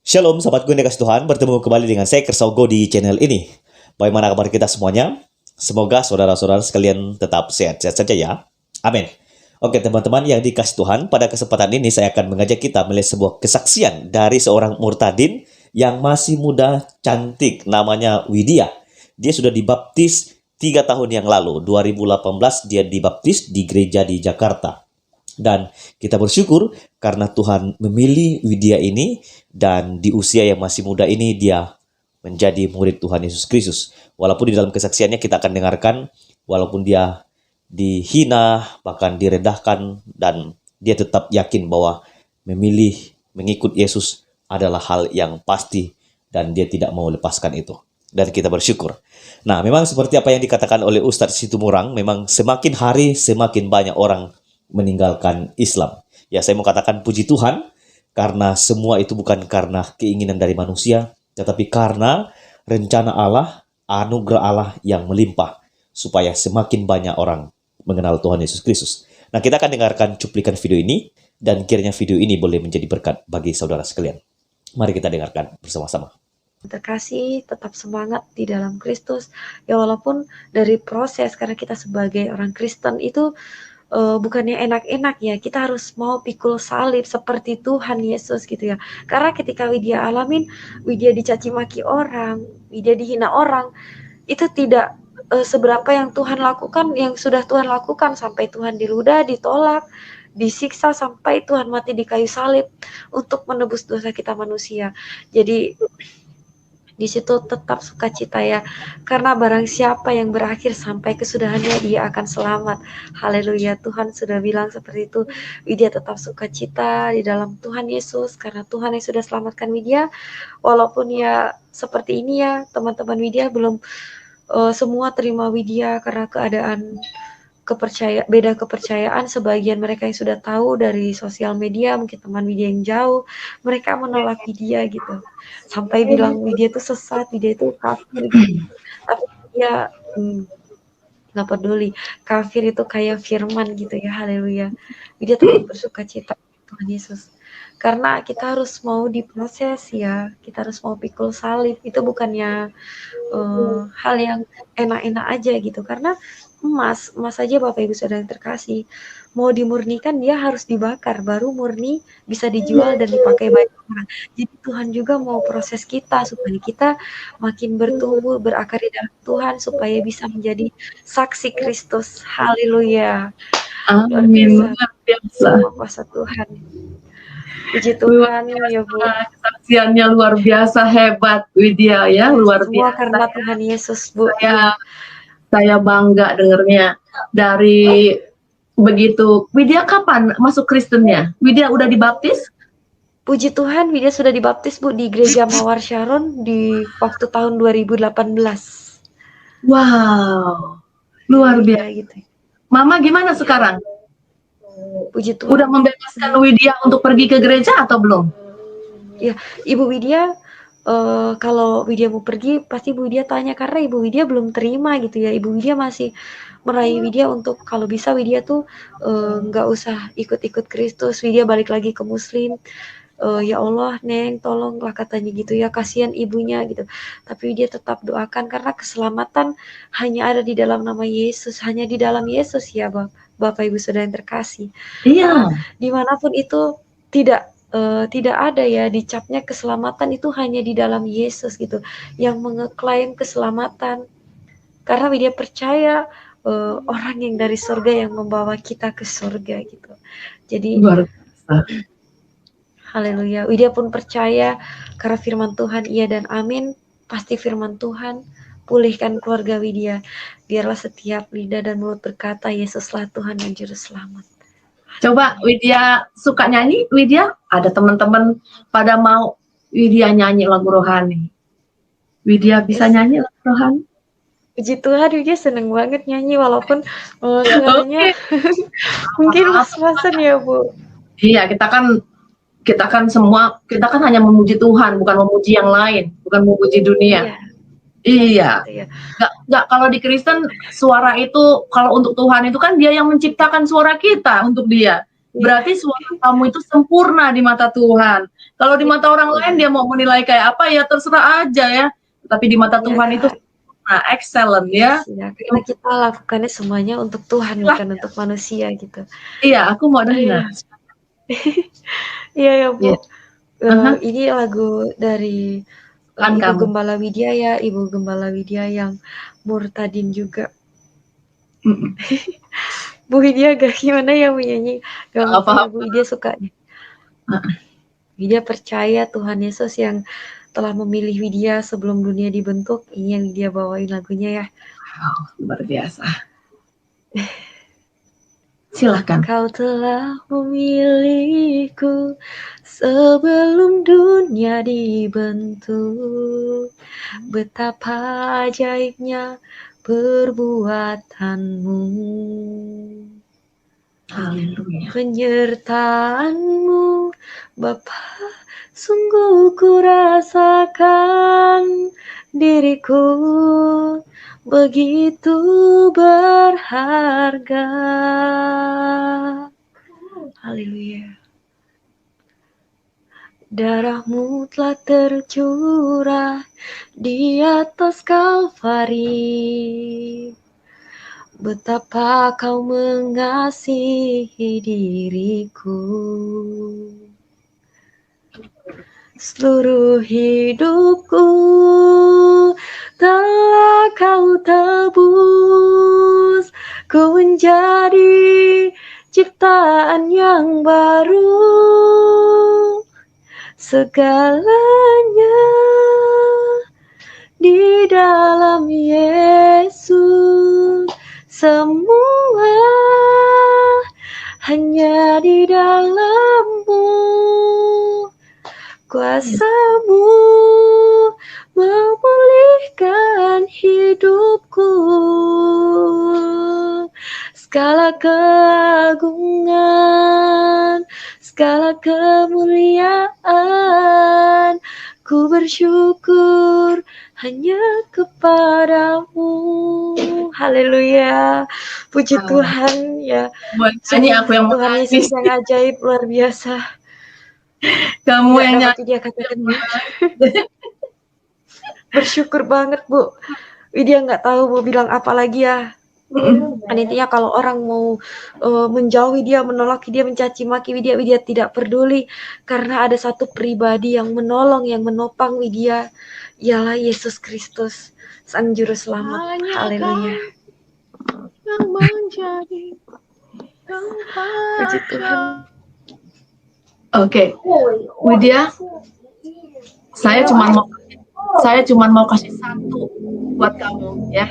Shalom, sahabat gue yang dikasih Tuhan. Bertemu kembali dengan saya, Kersaugo, di channel ini. Bagaimana kabar kita semuanya? Semoga saudara-saudara sekalian tetap sehat-sehat saja ya. Amin. Oke teman-teman yang dikasih Tuhan, pada kesempatan ini saya akan mengajak kita melihat sebuah kesaksian dari seorang murtadin yang masih muda, cantik, namanya Widya. Dia sudah dibaptis 3 tahun yang lalu, 2018 dia dibaptis di gereja di Jakarta. Dan kita bersyukur karena Tuhan memilih Widya ini dan di usia yang masih muda ini dia menjadi murid Tuhan Yesus Kristus. Walaupun di dalam kesaksiannya kita akan dengarkan, walaupun dia dihina, bahkan direndahkan, dan dia tetap yakin bahwa memilih mengikut Yesus adalah hal yang pasti dan dia tidak mau lepaskan itu. Dan kita bersyukur. Nah, memang seperti apa yang dikatakan oleh Ustadz Situmorang, memang semakin hari semakin banyak orang meninggalkan Islam. Ya, saya mau katakan puji Tuhan, karena semua itu bukan karena keinginan dari manusia, tetapi karena rencana Allah, anugerah Allah yang melimpah, supaya semakin banyak orang mengenal Tuhan Yesus Kristus. Nah, kita akan dengarkan cuplikan video ini, dan kiranya video ini boleh menjadi berkat bagi saudara sekalian. Mari kita dengarkan bersama-sama. Terkasih, tetap semangat di dalam Kristus. Ya walaupun dari proses, karena kita sebagai orang Kristen itu bukannya enak-enak ya, kita harus mau pikul salib seperti Tuhan Yesus gitu ya. Karena ketika Widya alamin, Widya dicaci maki orang, Widya dihina orang, itu tidak seberapa yang Tuhan lakukan, yang sudah Tuhan lakukan, sampai Tuhan diludah, ditolak, disiksa, sampai Tuhan mati di kayu salib untuk menebus dosa kita manusia. Jadi di situ tetap sukacita ya, karena barang siapa yang berakhir sampai kesudahannya dia akan selamat. Haleluya, Tuhan sudah bilang seperti itu. Widya tetap sukacita di dalam Tuhan Yesus, karena Tuhan yang sudah selamatkan Widya. Walaupun ya seperti ini ya teman-teman, Widya belum semua terima Widya karena keadaan beda kepercayaan. Sebagian mereka yang sudah tahu dari sosial media, mungkin teman Widya yang jauh, mereka menolak Widya gitu, sampai bilang Widya itu sesat, Widya itu kafir gitu. Tapi dia nggak peduli, kafir itu kayak firman gitu ya. Haleluya, Widya tetap bersuka cita Tuhan Yesus, karena kita harus mau diproses ya, kita harus mau pikul salib. Itu bukannya hal yang enak-enak aja gitu, karena emas aja Bapak Ibu Saudara yang terkasih, mau dimurnikan dia harus dibakar baru murni, bisa dijual dan dipakai banyak orang. Jadi Tuhan juga mau proses kita supaya kita makin bertumbuh, berakar di dalam Tuhan, supaya bisa menjadi saksi Kristus. Haleluya, luar Amin, biasa luar biasa. semua kuasa Tuhan. Puji Tuhan ya Bu. Kesaksiannya luar biasa, hebat Widya ya, luar Semua biasa. karena Tuhan Yesus Bu. Saya bangga dengernya. Dari begitu, Widya kapan masuk Kristennya? Widya udah dibaptis? Puji Tuhan, Widya sudah dibaptis Bu di Gereja Mawar Sharon di waktu tahun 2018. Wow, luar biasa. Gitu. Mama gimana sekarang? Puji Tuhan. Udah membebaskan Widya untuk pergi ke gereja atau belum? Ya, Ibu Widya, kalau Widya mau pergi, pasti Ibu Widya tanya, karena Ibu Widya belum terima gitu ya. Ibu Widya masih meraih Widya untuk kalau bisa Widya tuh nggak usah ikut-ikut Kristus, Widya balik lagi ke Muslim. Ya Allah Neng tolonglah katanya gitu ya, kasihan ibunya gitu. Tapi dia tetap doakan, karena keselamatan hanya ada di dalam nama Yesus, hanya di dalam Yesus ya Bapak Ibu Saudara yang terkasih. Iya. Karena dimanapun itu tidak ada ya dicapnya keselamatan, itu hanya di dalam Yesus gitu yang mengeklaim keselamatan. Karena Widya percaya orang yang dari surga yang membawa kita ke surga gitu. Jadi luar biasa. Haleluya. Widya pun percaya karena firman Tuhan iya dan amin. Pasti firman Tuhan pulihkan keluarga Widya. Biarlah setiap lidah dan mulut berkata, Yesuslah Tuhan dan Juru Selamat. Coba Widya suka nyanyi, Widya? Ada teman-teman pada mau Widya nyanyi lagu rohani. Widya bisa nyanyi lagu rohani? Puji Tuhan, Widya seneng banget nyanyi, walaupun suaranya mungkin pas-pasan ya Bu. Iya, kita kan hanya memuji Tuhan, bukan memuji yang lain, bukan memuji dunia. Iya. Nggak, kalau di Kristen suara itu, kalau untuk Tuhan itu kan Dia yang menciptakan suara kita untuk Dia. berarti suara kamu itu sempurna di mata Tuhan. Kalau di mata orang lain dia mau menilai kayak apa ya terserah aja ya. Tapi di mata Iya, Tuhan itu Kak. sempurna, excellent ya. Ya, karena kita lakukannya semuanya untuk Tuhan, bukan untuk manusia gitu. Iya, aku mau dengar. Iya ya, Bu. Iya. Aha. Ini lagu dari Kan Ibu kamu. Gembala Widya ya, Ibu Gembala Widya yang murtadin juga. Mm-mm. Bu Widya gak gimana ya menyanyi? Gak apa-apa ya, Apa-apa. Bu Widya sukanya. Widya percaya Tuhan Yesus yang telah memilih Widya sebelum dunia dibentuk. Ini yang Widya bawain lagunya ya. Wow, luar biasa. Silahkan. Kau telah memilihku sebelum dunia dibentuk. Betapa ajaibnya perbuatanmu. Haleluya. Penyertaanmu, Bapa, sungguh ku rasakan diriku begitu berharga. Haleluya. Darahmu telah tercurah di atas Kalvari. Betapa kau mengasihi diriku. Seluruh hidupku telah kau tebus. Ku menjadi ciptaan yang baru. Segalanya di dalam Yesus. Semua hanya di dalam-Mu. Kuasa-Mu memulihkan hidupku. Segala keagungan, segala kemuliaan, ku bersyukur hanya kepadamu. Haleluya. Puji Tuhan ya. Nyanyi aku yang Tuhan Yesus yang ajaib, luar biasa. Kamu yang nyanyi. Dia katakan bersyukur banget, Bu. Widya nggak tahu mau bilang apa lagi ya. Intinya kalau orang mau menjauhi dia, menolak dia, mencaci maki Widya, Widya tidak peduli, karena ada satu pribadi yang menolong, yang menopang Widya, ialah Yesus Kristus, Sang Juru Selamat. Haleluya. Yang menjadi Puji Tuhan. Oke, Widya, saya cuma mau kasih satu buat kamu ya.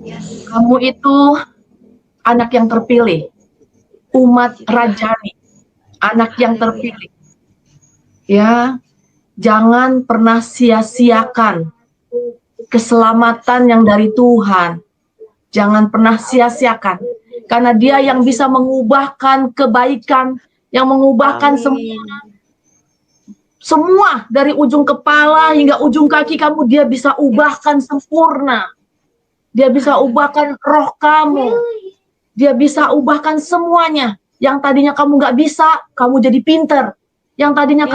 Yes. Kamu itu anak yang terpilih, umat rajani, anak yang terpilih. Ya, jangan pernah sia-siakan keselamatan yang dari Tuhan. Jangan pernah sia-siakan, karena Dia yang bisa mengubahkan kebaikan, yang mengubahkan semua dari ujung kepala hingga ujung kaki kamu, Dia bisa ubahkan sempurna. Dia bisa ubahkan roh kamu. Dia bisa ubahkan semuanya. Yang tadinya kamu nggak bisa, kamu jadi pinter. Yang tadinya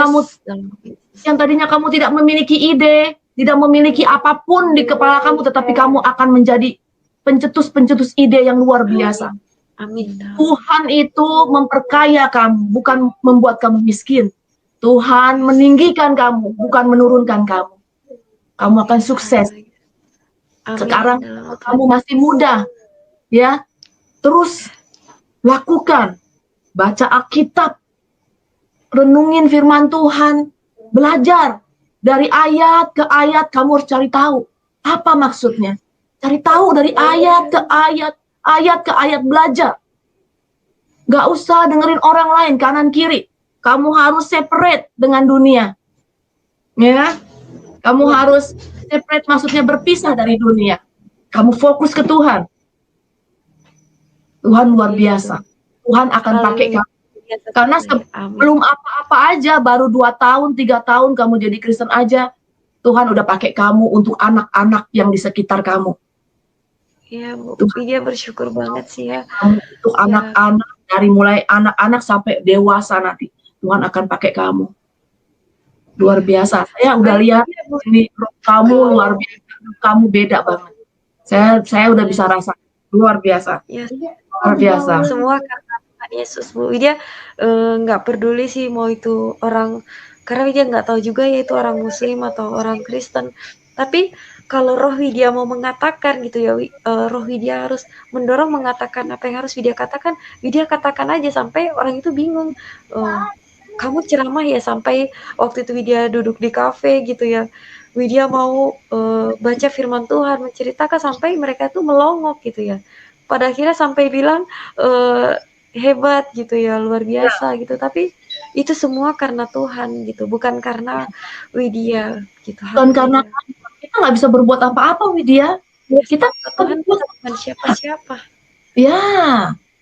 kamu tidak memiliki ide, tidak memiliki apapun di kepala kamu, tetapi kamu akan menjadi pencetus-pencetus ide yang luar biasa. Amin. Tuhan itu memperkaya kamu, bukan membuat kamu miskin. Tuhan meninggikan kamu, bukan menurunkan kamu. Kamu akan sukses. Sekarang kamu masih muda, ya. Terus lakukan, baca Alkitab, renungin firman Tuhan, belajar dari ayat ke ayat. Kamu harus cari tahu apa maksudnya. Cari tahu dari ayat ke ayat, ayat ke ayat, belajar. Gak usah dengerin orang lain kanan kiri. Kamu harus separate dengan dunia, ya. Kamu harus separate, maksudnya berpisah dari dunia. Kamu fokus ke Tuhan. Tuhan luar biasa. Tuhan akan pakai kamu. Karena belum apa-apa aja, baru 2 tahun, 3 tahun kamu jadi Kristen aja, Tuhan udah pakai kamu untuk anak-anak yang di sekitar kamu. Iya, Bu. Dia bersyukur banget sih ya. Untuk anak-anak dari mulai anak-anak sampai dewasa nanti Tuhan akan pakai kamu. Luar biasa. Saya udah lihat ini kamu luar biasa. Kamu beda banget. Saya udah bisa rasa luar biasa. Ya, Luar biasa. semua karena Tuhan Yesus, Bu. Dia nggak peduli sih mau itu orang, karena dia nggak tahu juga ya itu orang Muslim atau orang Kristen. Tapi kalau roh Widya mau mengatakan gitu ya, roh Widya harus mendorong mengatakan apa yang harus Widya katakan. Widya katakan aja sampai orang itu bingung. Kamu ceramah ya, sampai waktu itu Widya duduk di kafe gitu ya. Widya mau baca firman Tuhan, menceritakan sampai mereka tuh melongok gitu ya. Pada akhirnya sampai bilang hebat gitu ya, luar biasa gitu. Tapi itu semua karena Tuhan gitu, bukan karena Widya gitu. Bukan karena kita nggak bisa berbuat apa-apa, Widya. Kita Tuhan bukan siapa-siapa. Ya,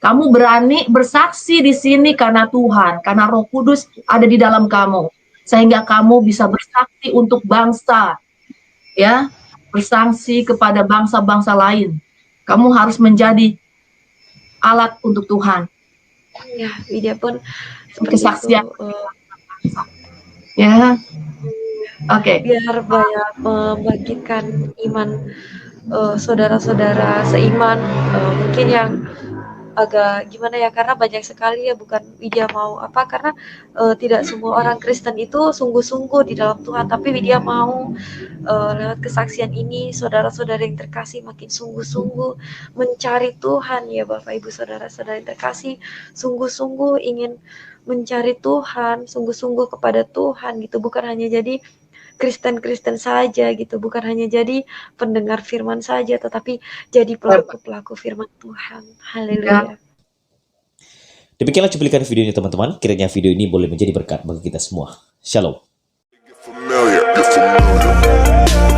kamu berani bersaksi di sini karena Tuhan, karena Roh Kudus ada di dalam kamu, sehingga kamu bisa bersaksi untuk bangsa, ya, bersaksi kepada bangsa-bangsa lain. Kamu harus menjadi alat untuk Tuhan. Ya, Widya pun Kesaksian. itu, Ya, oke. biar banyak membangkitkan iman saudara-saudara seiman, mungkin yang agak gimana ya, karena banyak sekali ya, bukan Widya mau apa, karena tidak semua orang Kristen itu sungguh-sungguh di dalam Tuhan, tapi Widya mau lewat kesaksian ini saudara-saudara yang terkasih makin sungguh-sungguh mencari Tuhan ya, Bapak Ibu saudara-saudara yang terkasih, sungguh-sungguh ingin mencari Tuhan, sungguh-sungguh kepada Tuhan gitu, bukan hanya jadi Kristen-Kristen saja gitu, bukan hanya jadi pendengar firman saja, tetapi jadi pelaku-pelaku firman Tuhan. Haleluya. Demikianlah cuplikan video ini teman-teman. Kiranya video ini boleh menjadi berkat bagi kita semua. Shalom. Get familiar, get familiar.